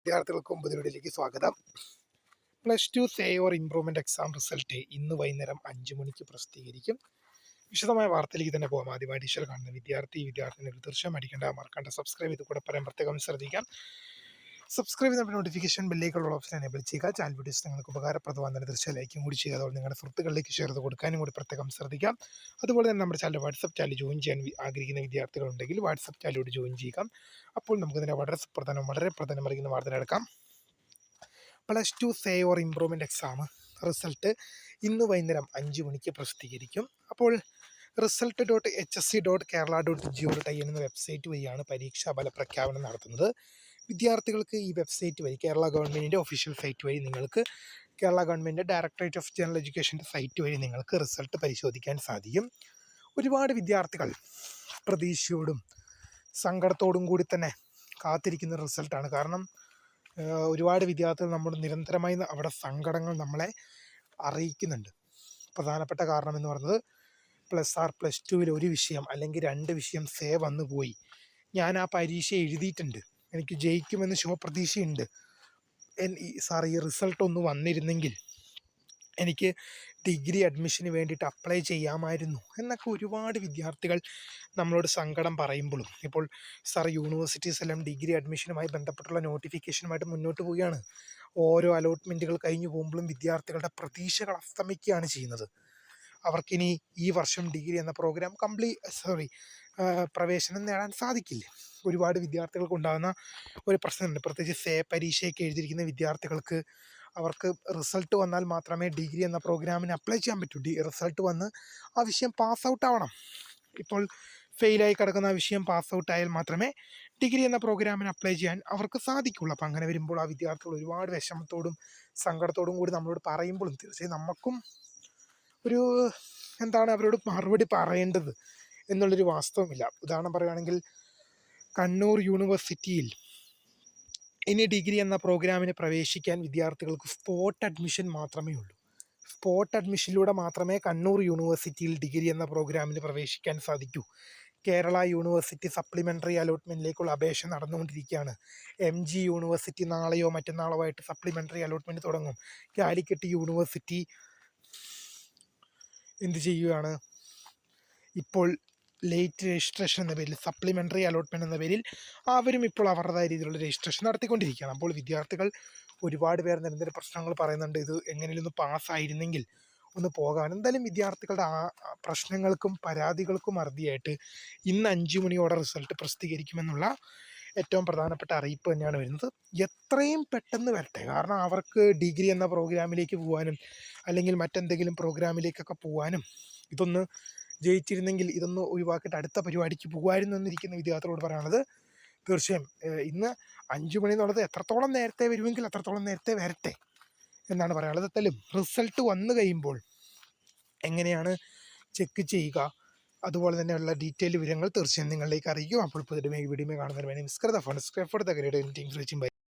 വിദ്യാർത്ഥികൾക്ക് 9 വീഡിയോയിലേക്ക് സ്വാഗതം. +2 say or improvement exam result ഇന്ന് വൈകുന്നേരം 5 മണിക്ക് പ്രസിദ്ധീകരിക്കും. വിശദമായ വാർത്തയിലേക്ക് തന്നെ പോകാം. ആദ്യമായി ടീച്ചർ കാണുന്ന വിദ്യാർത്ഥിനികൾ തീർച്ചയായും അടിക്കേണ്ട മറക്കേണ്ട സബ്സ്ക്രൈബ് ചെയ്ത് കൂടെ പറയാൻ പ്രത്യേകം ശ്രദ്ധിക്കാം. സബ്സ്ക്രൈബ് ചെയ്യുന്ന നോട്ടിഫിക്കേഷൻ ബെല്ലേക്കുള്ള ഓപ്ഷൻ എനേബിൾ ചെയ്യുക. ചാനൽ വീഡിയോസ് നിങ്ങൾക്ക് ഉപകാരപ്രദമാകുന്ന തീർച്ചയായും ലൈക്കും കൂടി ചെയ്യുക. അതുപോലെ നിങ്ങളുടെ സുഹൃത്തുക്കളിലേക്ക് ഷെയർ ചെയ്ത് കൊടുക്കാനും കൂടി പ്രത്യേകം ശ്രദ്ധിക്കാം. അതുപോലെ തന്നെ നമ്മുടെ ചാനൽ വാട്സപ്പ് ചാനൽ ജോയിൻ ചെയ്യാൻ ആഗ്രഹിക്കുന്ന വിദ്യാർത്ഥികളുണ്ടെങ്കിൽ വാട്സപ്പ് ചാനലിലൂടെ ജോയിൻ ചെയ്യുക. അപ്പോൾ നമുക്ക് ഇതിനെ വളരെ പ്രധാനമറിയുന്ന വാർത്തയിലെടുക്കാം. +2 say or improvement exam result ഇന്ന് വൈകുന്നേരം 5 മണിക്ക് പ്രസിദ്ധീകരിക്കും. അപ്പോൾ result.hsc.kerala.go.in എന്ന വെബ്സൈറ്റ് വഴിയാണ് പരീക്ഷാ ഫല പ്രഖ്യാപനം നടത്തുന്നത്. വിദ്യാർത്ഥികൾക്ക് ഈ വെബ്സൈറ്റ് വഴി കേരള ഗവൺമെൻറ്റിൻ്റെ ഒഫീഷ്യൽ സൈറ്റ് വഴി നിങ്ങൾക്ക് Kerala government directorate of general എഡ്യൂക്കേഷൻ്റെ സൈറ്റ് വഴി നിങ്ങൾക്ക് റിസൾട്ട് പരിശോധിക്കാൻ സാധിക്കും. ഒരുപാട് വിദ്യാർത്ഥികൾ പ്രതീക്ഷയോടും സങ്കടത്തോടും കൂടി തന്നെ കാത്തിരിക്കുന്ന റിസൾട്ടാണ്. കാരണം ഒരുപാട് വിദ്യാർത്ഥികൾ നമ്മൾ നിരന്തരമായി അവിടെ സങ്കടങ്ങൾ നമ്മളെ അറിയിക്കുന്നുണ്ട്. പ്രധാനപ്പെട്ട കാരണം എന്ന് പറയുന്നത് +2 ഒരു വിഷയം അല്ലെങ്കിൽ 2 വിഷയം സേ വന്നു പോയി. ഞാൻ ആ പരീക്ഷ എഴുതിയിട്ടുണ്ട്, എനിക്ക് ജയിക്കുമെന്ന് ശുഭപ്രതീക്ഷയുണ്ട്. സാർ ഈ റിസൾട്ട് ഒന്ന് വന്നിരുന്നെങ്കിൽ എനിക്ക് ഡിഗ്രി അഡ്മിഷന് വേണ്ടിയിട്ട് അപ്ലൈ ചെയ്യാമായിരുന്നു എന്നൊക്കെ ഒരുപാട് വിദ്യാർത്ഥികൾ നമ്മളോട് സങ്കടം പറയുമ്പോഴും ഇപ്പോൾ സാർ യൂണിവേഴ്സിറ്റീസ് എല്ലാം ഡിഗ്രി അഡ്മിഷനുമായി ബന്ധപ്പെട്ടുള്ള നോട്ടിഫിക്കേഷനുമായിട്ട് മുന്നോട്ട് പോവുകയാണ്. ഓരോ അലോട്ട്മെൻറ്റുകൾ കഴിഞ്ഞു പോകുമ്പോഴും വിദ്യാർത്ഥികളുടെ പ്രതീക്ഷകൾ അസ്തമിക്കുകയാണ് ചെയ്യുന്നത്. അവർക്കിനി ഈ വർഷം ഡിഗ്രി എന്ന പ്രോഗ്രാം പ്രവേശനം നേടാൻ സാധിക്കില്ല. ഒരുപാട് വിദ്യാർത്ഥികൾക്ക് ഉണ്ടാകുന്ന ഒരു പ്രശ്നമുണ്ട്. പ്രത്യേകിച്ച് സേ പരീക്ഷയൊക്കെ എഴുതിയിരിക്കുന്ന വിദ്യാർത്ഥികൾക്ക് അവർക്ക് റിസൾട്ട് വന്നാൽ മാത്രമേ ഡിഗ്രി എന്ന പ്രോഗ്രാമിന് അപ്ലൈ ചെയ്യാൻ പറ്റൂ. റിസൾട്ട് വന്ന് ആ വിഷയം പാസ് ഔട്ട് ആവണം. ഇപ്പോൾ ഫെയിലായി കിടക്കുന്ന ആ വിഷയം പാസ് ഔട്ട് ആയാൽ മാത്രമേ ഡിഗ്രി എന്ന പ്രോഗ്രാമിന് അപ്ലൈ ചെയ്യാൻ അവർക്ക് സാധിക്കുള്ളൂ. അപ്പം അങ്ങനെ വരുമ്പോൾ ആ വിദ്യാർത്ഥികൾ ഒരുപാട് വിഷമത്തോടും സങ്കടത്തോടും കൂടി നമ്മളോട് പറയുമ്പോഴും തീർച്ചയായും നമുക്കും ഒരു അവരോട് മറുപടി പറയേണ്ടത് എന്നുള്ളൊരു വാസ്തവമില്ല. ഉദാഹരണം പറയുകയാണെങ്കിൽ കണ്ണൂർ യൂണിവേഴ്സിറ്റിയിൽ ഇനി ഡിഗ്രി എന്ന പ്രോഗ്രാമിന് പ്രവേശിക്കാൻ വിദ്യാർത്ഥികൾക്ക് സ്പോട്ട് അഡ്മിഷൻ മാത്രമേ ഉള്ളൂ. സ്പോട്ട് അഡ്മിഷനിലൂടെ മാത്രമേ കണ്ണൂർ യൂണിവേഴ്സിറ്റിയിൽ ഡിഗ്രി എന്ന പ്രോഗ്രാമിന് പ്രവേശിക്കാൻ സാധിക്കൂ. കേരള യൂണിവേഴ്സിറ്റി സപ്ലിമെൻ്ററി അലോട്ട്മെൻറ്റിലേക്കുള്ള അപേക്ഷ നടന്നുകൊണ്ടിരിക്കുകയാണ്. MG യൂണിവേഴ്സിറ്റി നാളെയോ മറ്റന്നാളോ ആയിട്ട് സപ്ലിമെൻ്ററി അലോട്ട്മെൻറ്റ് തുടങ്ങും. കാലിക്കറ്റ് യൂണിവേഴ്സിറ്റി എന്ത് ചെയ്യുകയാണ്, ഇപ്പോൾ ലേറ്റ് രജിസ്ട്രേഷൻ എന്ന പേരിൽ സപ്ലിമെൻ്ററി അലോട്ട്മെൻറ്റ് എന്ന പേരിൽ അവരും ഇപ്പോൾ അവരുടേതായ രീതിയിലുള്ള രജിസ്ട്രേഷൻ നടത്തിക്കൊണ്ടിരിക്കുകയാണ്. അപ്പോൾ വിദ്യാർത്ഥികൾ ഒരുപാട് പേർ നിരന്തര പ്രശ്നങ്ങൾ പറയുന്നുണ്ട്. ഇത് എങ്ങനെയും ഒന്ന് പാസ്സായിരുന്നെങ്കിൽ ഒന്ന് പോകാൻ. എന്തായാലും വിദ്യാർത്ഥികളുടെ ആ പ്രശ്നങ്ങൾക്കും പരാതികൾക്കും അറുതിയായിട്ട് ഇന്ന് 5 മണിയോടെ റിസൾട്ട് പ്രസിദ്ധീകരിക്കുമെന്നുള്ള ഏറ്റവും പ്രധാനപ്പെട്ട അറിയിപ്പ് തന്നെയാണ് വരുന്നത്. എത്രയും പെട്ടെന്ന് വരട്ടെ. കാരണം അവർക്ക് ഡിഗ്രി എന്ന പ്രോഗ്രാമിലേക്ക് പോകാനും അല്ലെങ്കിൽ മറ്റെന്തെങ്കിലും പ്രോഗ്രാമിലേക്കൊക്കെ പോകാനും ഇതൊന്ന് ജയിച്ചിരുന്നെങ്കിൽ ഇതൊന്ന് ഒഴിവാക്കിയിട്ട് അടുത്ത പരിപാടിക്ക് പോകുമായിരുന്നു എന്നിരിക്കുന്ന വിദ്യാർത്ഥികളോട് പറയാനുള്ളത് തീർച്ചയായും ഇന്ന് 5 മണി എന്നുള്ളത് എത്രത്തോളം നേരത്തെ വരുമെങ്കിൽ അത്രത്തോളം നേരത്തെ വരട്ടെ എന്നാണ് പറയാനുള്ളത്. എന്തായാലും റിസൾട്ട് വന്നു കഴിയുമ്പോൾ എങ്ങനെയാണ് ചെക്ക് ചെയ്യുക, അതുപോലെ തന്നെയുള്ള ഡീറ്റെയിൽ വിവരങ്ങൾ തീർച്ചയായും നിങ്ങളിലേക്ക് അറിയിക്കും. അപ്പോൾ പുതിയ വീഡിയോ കാണുന്നതിന് വേണ്ടി മിസ്കർ ദ ഫോൺ സ്ക്രൈബ് ഫോർ ദ ഗ്രേഡ് എനിത്തിങ് റീച്ചിങ് ബൈ.